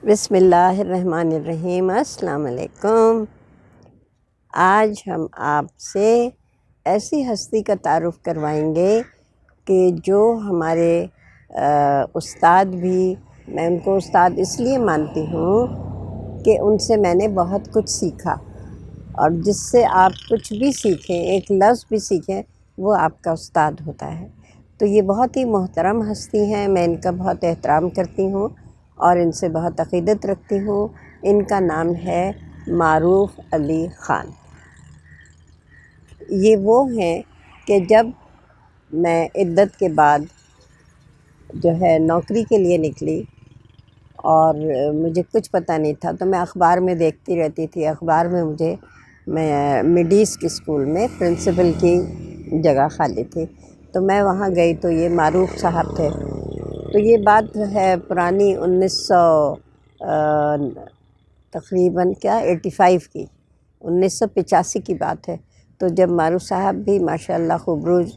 بسم اللہ الرحمن الرحیم۔ السلام علیکم۔ آج ہم آپ سے ایسی ہستی کا تعارف کروائیں گے کہ جو ہمارے استاد بھی، میں ان کو استاد اس لیے مانتی ہوں کہ ان سے میں نے بہت کچھ سیکھا، اور جس سے آپ کچھ بھی سیکھیں، ایک لفظ بھی سیکھیں، وہ آپ کا استاد ہوتا ہے۔ تو یہ بہت ہی محترم ہستی ہیں، میں ان کا بہت احترام کرتی ہوں اور ان سے بہت عقیدت رکھتی ہوں۔ ان کا نام ہے معروف علی خان۔ یہ وہ ہیں کہ جب میں عدت کے بعد جو ہے نوکری کے لیے نکلی اور مجھے کچھ پتہ نہیں تھا، تو میں اخبار میں دیکھتی رہتی تھی۔ اخبار میں میں مڈ ایسٹ اسکول میں پرنسپل کی جگہ خالی تھی، تو میں وہاں گئی تو یہ معروف صاحب تھے۔ تو یہ بات ہے پرانی 85 کی، 1985 کی بات ہے۔ تو جب معروف صاحب بھی ماشاءاللہ خوبروج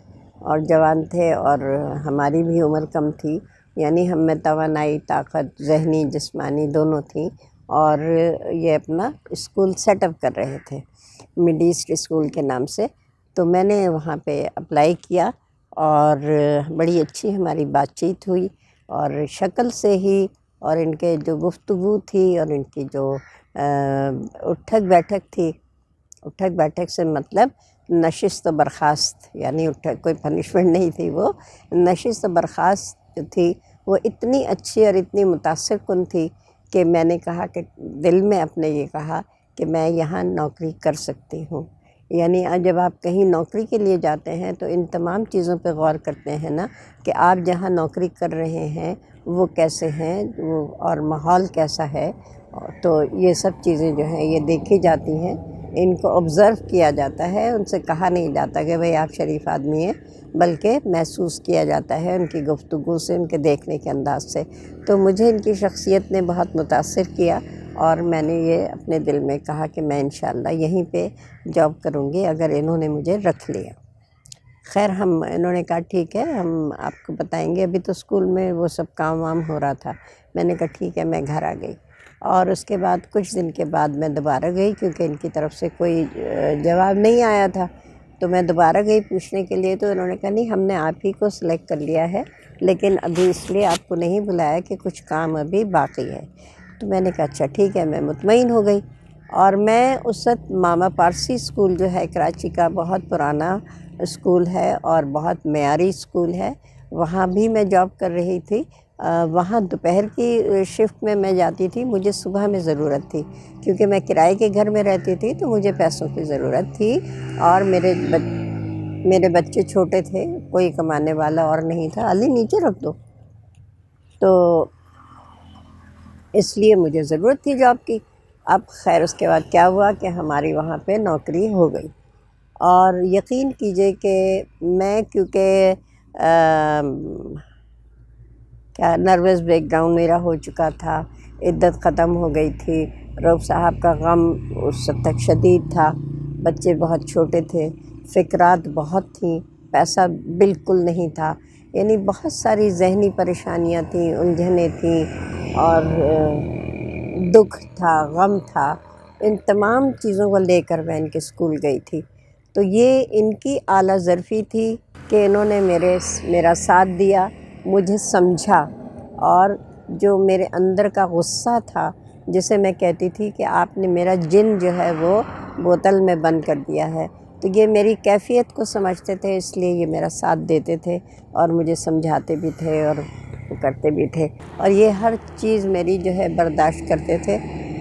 اور جوان تھے، اور ہماری بھی عمر کم تھی، یعنی ہم میں توانائی، طاقت، ذہنی جسمانی دونوں تھیں، اور یہ اپنا اسکول سیٹ اپ کر رہے تھے مڈ ایسٹ اسکول کے نام سے۔ تو میں نے وہاں پہ اپلائی کیا، اور بڑی اچھی ہماری بات چیت ہوئی، اور شکل سے ہی، اور ان کے جو گفتگو تھی، اور ان کی جو اٹھک بیٹھک تھی، اٹھک بیٹھک سے مطلب نشست و برخاست، یعنی کوئی پنشمنٹ نہیں تھی، وہ نشست و برخاست جو تھی وہ اتنی اچھی اور اتنی متاثر کن تھی کہ میں نے کہا کہ دل میں اپنے یہ کہا کہ میں یہاں نوکری کر سکتی ہوں۔ یعنی جب آپ کہیں نوکری کے لیے جاتے ہیں تو ان تمام چیزوں پہ غور کرتے ہیں نا، کہ آپ جہاں نوکری کر رہے ہیں وہ کیسے ہیں، وہ اور ماحول کیسا ہے۔ تو یہ سب چیزیں جو ہیں یہ دیکھی جاتی ہیں، ان کو آبزرو کیا جاتا ہے، ان سے کہا نہیں جاتا کہ بھئی آپ شریف آدمی ہیں، بلکہ محسوس کیا جاتا ہے ان کی گفتگو سے، ان کے دیکھنے کے انداز سے۔ تو مجھے ان کی شخصیت نے بہت متاثر کیا، اور میں نے یہ اپنے دل میں کہا کہ میں انشاءاللہ یہیں پہ جاب کروں گی اگر انہوں نے مجھے رکھ لیا۔ خیر انہوں نے کہا ٹھیک ہے، ہم آپ کو بتائیں گے۔ ابھی تو اسکول میں وہ سب کام وام ہو رہا تھا۔ میں نے کہا ٹھیک ہے، میں گھر آ گئی، اور اس کے بعد کچھ دن کے بعد میں دوبارہ گئی، کیونکہ ان کی طرف سے کوئی جواب نہیں آیا تھا۔ تو میں دوبارہ گئی پوچھنے کے لیے، تو انہوں نے کہا نہیں، ہم نے آپ ہی کو سلیکٹ کر لیا ہے، لیکن ابھی اس لیے آپ کو نہیں بلایا کہ کچھ کام ابھی باقی ہے۔ تو میں نے کہا اچھا ٹھیک ہے، میں مطمئن ہو گئی۔ اور میں اس وقت ماما پارسی اسکول جو ہے کراچی کا، بہت پرانا اسکول ہے اور بہت معیاری اسکول ہے، وہاں بھی میں جاب کر رہی تھی۔ وہاں دوپہر کی شفٹ میں جاتی تھی، مجھے صبح میں ضرورت تھی، کیونکہ میں کرائے کے گھر میں رہتی تھی، تو مجھے پیسوں کی ضرورت تھی، اور میرے بچے چھوٹے تھے، کوئی کمانے والا اور نہیں تھا۔ علی نیچے رکھ دو۔ تو اس لیے مجھے ضرورت تھی جاب کی۔ اب خیر اس کے بعد کیا ہوا کہ ہماری وہاں پہ نوکری ہو گئی، اور یقین کیجئے کہ میں کیونکہ نروس بیک گراؤنڈ میرا ہو چکا تھا، عدت ختم ہو گئی تھی، رؤوف صاحب کا غم اس وقت تک شدید تھا، بچے بہت چھوٹے تھے، فکرات بہت تھیں، پیسہ بالکل نہیں تھا، یعنی بہت ساری ذہنی پریشانیاں تھیں، الجھنیں تھیں، اور دکھ تھا، غم تھا۔ ان تمام چیزوں کو لے کر میں ان کے اسکول گئی تھی۔ تو یہ ان کی اعلیٰ ظرفی تھی کہ انہوں نے میرا ساتھ دیا، مجھے سمجھا، اور جو میرے اندر کا غصہ تھا، جسے میں کہتی تھی کہ آپ نے میرا جن جو ہے وہ بوتل میں بند کر دیا ہے، تو یہ میری کیفیت کو سمجھتے تھے، اس لیے یہ میرا ساتھ دیتے تھے، اور مجھے سمجھاتے بھی تھے اور کرتے بھی تھے، اور یہ ہر چیز میری جو ہے برداشت کرتے تھے،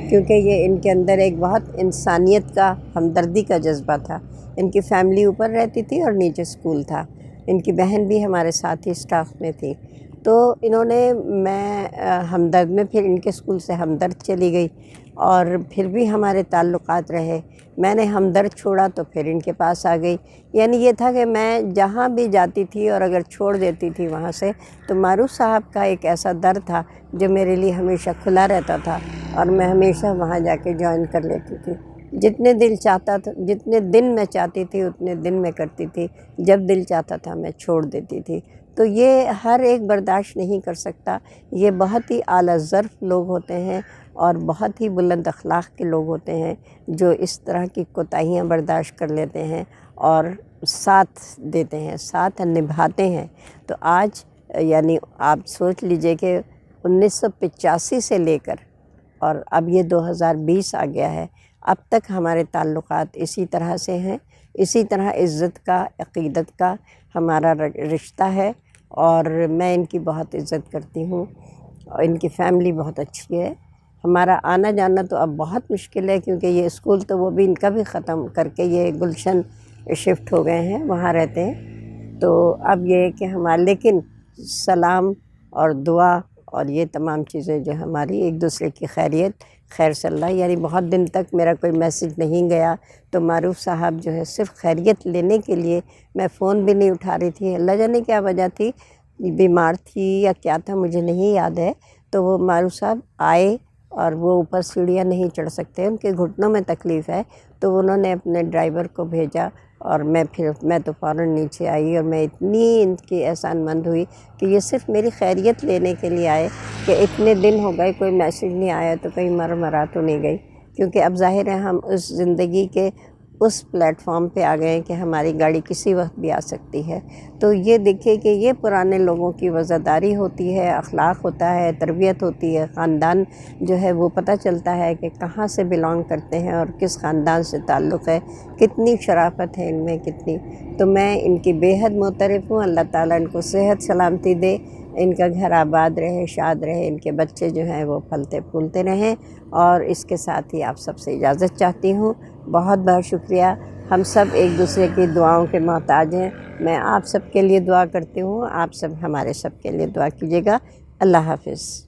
کیونکہ یہ ان کے اندر ایک بہت انسانیت کا، ہمدردی کا جذبہ تھا۔ ان کی فیملی اوپر رہتی تھی اور نیچے اسکول تھا، ان کی بہن بھی ہمارے ساتھ ہی اسٹاف میں تھی۔ تو انہوں نے، میں ہمدرد میں پھر ان کے اسکول سے ہمدرد چلی گئی، اور پھر بھی ہمارے تعلقات رہے۔ میں نے ہمدرد چھوڑا تو پھر ان کے پاس آ گئی۔ یعنی یہ تھا کہ میں جہاں بھی جاتی تھی اور اگر چھوڑ دیتی تھی وہاں سے، تو معروف صاحب کا ایک ایسا در تھا جو میرے لیے ہمیشہ کھلا رہتا تھا، اور میں ہمیشہ وہاں جا کے جوائن کر لیتی تھی۔ جتنے دن میں چاہتی تھی اتنے دن میں کرتی تھی، جب دل چاہتا تھا میں چھوڑ دیتی تھی۔ تو یہ ہر ایک برداشت نہیں کر سکتا. یہ بہت ہی اعلیٰ ظرف لوگ ہوتے ہیں اور بہت ہی بلند اخلاق کے لوگ ہوتے ہیں جو اس طرح کی کوتاہیاں برداشت کر لیتے ہیں اور ساتھ دیتے ہیں، ساتھ نبھاتے ہیں. تو آج یعنی آپ سوچ لیجئے کہ 1985 سے لے کر اور اب یہ 2020 آ گیا ہے، اب تک ہمارے تعلقات اسی طرح سے ہیں. اسی طرح عزت کا، عقیدت کا ہمارا رشتہ ہے اور میں ان کی بہت عزت کرتی ہوں اور ان کی فیملی بہت اچھی ہے. ہمارا آنا جانا تو اب بہت مشکل ہے کیونکہ یہ اسکول تو وہ بھی ان کا بھی ختم کر کے یہ گلشن شفٹ ہو گئے ہیں، وہاں رہتے ہیں. تو اب یہ ہے کہ لیکن سلام اور دعا اور یہ تمام چیزیں جو ہماری ایک دوسرے کی خیریت، خیر صلی اللہ، یعنی بہت دن تک میرا کوئی میسج نہیں گیا تو معروف صاحب جو ہے صرف خیریت لینے کے لیے، میں فون بھی نہیں اٹھا رہی تھی، اللہ جانے کیا وجہ تھی، بیمار تھی یا کیا تھا مجھے نہیں یاد ہے. تو وہ معروف صاحب آئے اور وہ اوپر سیڑھیاں نہیں چڑھ سکتے، ان کے گھٹنوں میں تکلیف ہے، تو انہوں نے اپنے ڈرائیور کو بھیجا اور میں تو فوراً نیچے آئی اور میں اتنی ان کی احسان مند ہوئی کہ یہ صرف میری خیریت لینے کے لیے آئے کہ اتنے دن ہو گئے کوئی میسیج نہیں آیا تو کہیں مرا تو نہیں گئی. کیونکہ اب ظاہر ہے ہم اس زندگی کے اس پلیٹ فارم پہ آ گئے ہیں کہ ہماری گاڑی کسی وقت بھی آ سکتی ہے. تو یہ دیکھیے کہ یہ پرانے لوگوں کی وفاداری ہوتی ہے، اخلاق ہوتا ہے، تربیت ہوتی ہے، خاندان جو ہے وہ پتہ چلتا ہے کہ کہاں سے بلانگ کرتے ہیں اور کس خاندان سے تعلق ہے، کتنی شرافت ہے ان میں کتنی. تو میں ان کی بے حد معترف ہوں. اللہ تعالیٰ ان کو صحت سلامتی دے، ان کا گھر آباد رہے، شاد رہے، ان کے بچے جو ہیں وہ پھلتے پھولتے رہیں. اور اس کے ساتھ ہی آپ سب سے اجازت چاہتی ہوں. بہت بہت شکریہ. ہم سب ایک دوسرے کی دعاؤں کے محتاج ہیں. میں آپ سب کے لیے دعا کرتی ہوں، آپ سب ہمارے سب کے لیے دعا کیجیے گا. اللہ حافظ.